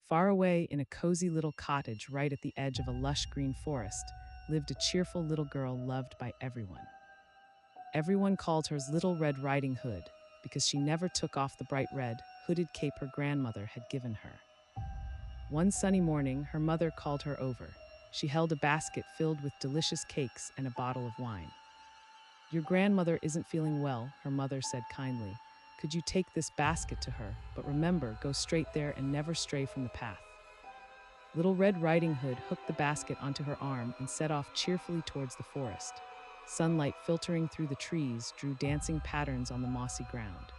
Far away in a cozy little cottage right at the edge of a lush green forest lived a cheerful little girl loved by everyone. Everyone called her Little Red Riding Hood because she never took off the bright red, hooded cape her grandmother had given her. One sunny morning, her mother called her over. She held a basket filled with delicious cakes and a bottle of wine. "Your grandmother isn't feeling well," her mother said kindly. "Could you take this basket to her? But remember, go straight there and never stray from the path." Little Red Riding Hood hooked the basket onto her arm and set off cheerfully towards the forest. Sunlight filtering through the trees drew dancing patterns on the mossy ground.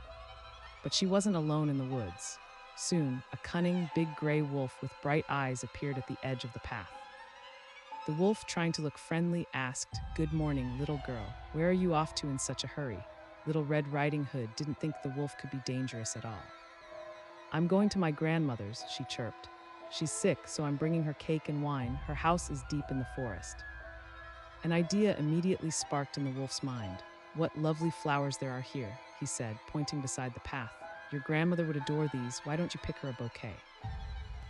But she wasn't alone in the woods. Soon, a cunning, big gray wolf with bright eyes appeared at the edge of the path. The wolf, trying to look friendly, asked, "Good morning, little girl. Where are you off to in such a hurry?" Little Red Riding Hood didn't think the wolf could be dangerous at all. "I'm going to my grandmother's," she chirped. "She's sick, so I'm bringing her cake and wine. Her house is deep in the forest." An idea immediately sparked in the wolf's mind. "What lovely flowers there are here," he said, pointing beside the path. "Your grandmother would adore these. Why don't you pick her a bouquet?"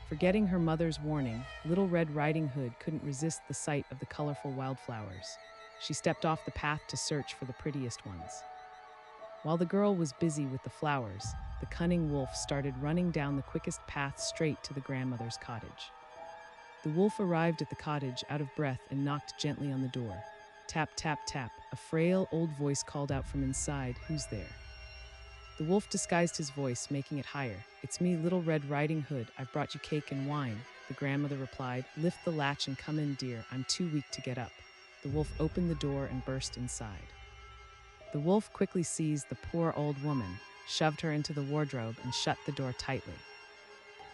Forgetting her mother's warning, Little Red Riding Hood couldn't resist the sight of the colorful wildflowers. She stepped off the path to search for the prettiest ones. While the girl was busy with the flowers, the cunning wolf started running down the quickest path straight to the grandmother's cottage. The wolf arrived at the cottage out of breath and knocked gently on the door. Tap, tap, tap. A frail old voice called out from inside, "Who's there?" The wolf disguised his voice, making it higher. "It's me, Little Red Riding Hood. I've brought you cake and wine," the grandmother replied. "Lift the latch and come in, dear. I'm too weak to get up." The wolf opened the door and burst inside. The wolf quickly seized the poor old woman, shoved her into the wardrobe, and shut the door tightly.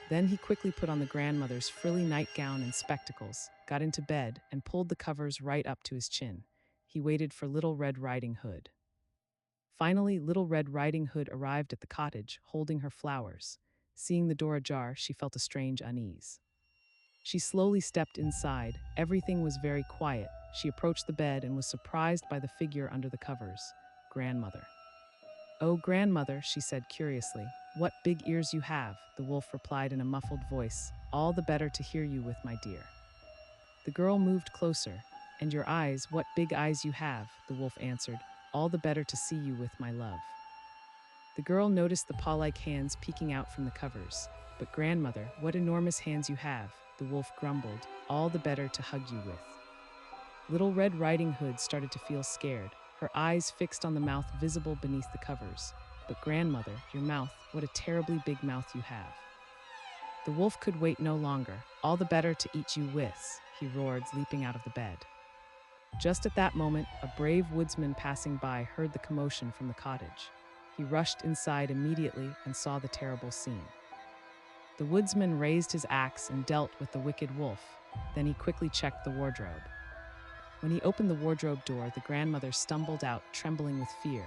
Then he quickly put on the grandmother's frilly nightgown and spectacles, got into bed, and pulled the covers right up to his chin. He waited for Little Red Riding Hood. Finally, Little Red Riding Hood arrived at the cottage, holding her flowers. Seeing the door ajar, she felt a strange unease. She slowly stepped inside. Everything was very quiet. She approached the bed and was surprised by the figure under the covers. Grandmother. "Oh, grandmother," she said curiously. "What big ears you have," the wolf replied in a muffled voice. "All the better to hear you with, my dear." The girl moved closer. "And your eyes, what big eyes you have," the wolf answered. "All the better to see you with, my love." The girl noticed the paw-like hands peeking out from the covers. "But grandmother, what enormous hands you have," the wolf grumbled. "All the better to hug you with." Little Red Riding Hood started to feel scared, her eyes fixed on the mouth visible beneath the covers. "But grandmother, your mouth, what a terribly big mouth you have." The wolf could wait no longer. "All the better to eat you with," he roared, leaping out of the bed. Just at that moment, a brave woodsman passing by heard the commotion from the cottage. He rushed inside immediately and saw the terrible scene. The woodsman raised his axe and dealt with the wicked wolf. Then he quickly checked the wardrobe. When he opened the wardrobe door, the grandmother stumbled out, trembling with fear.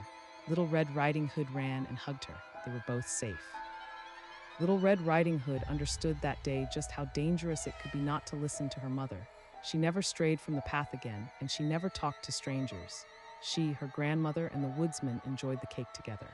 Little Red Riding Hood ran and hugged her. They were both safe. Little Red Riding Hood understood that day just how dangerous it could be not to listen to her mother. She never strayed from the path again, and she never talked to strangers. She, her grandmother, and the woodsman enjoyed the cake together.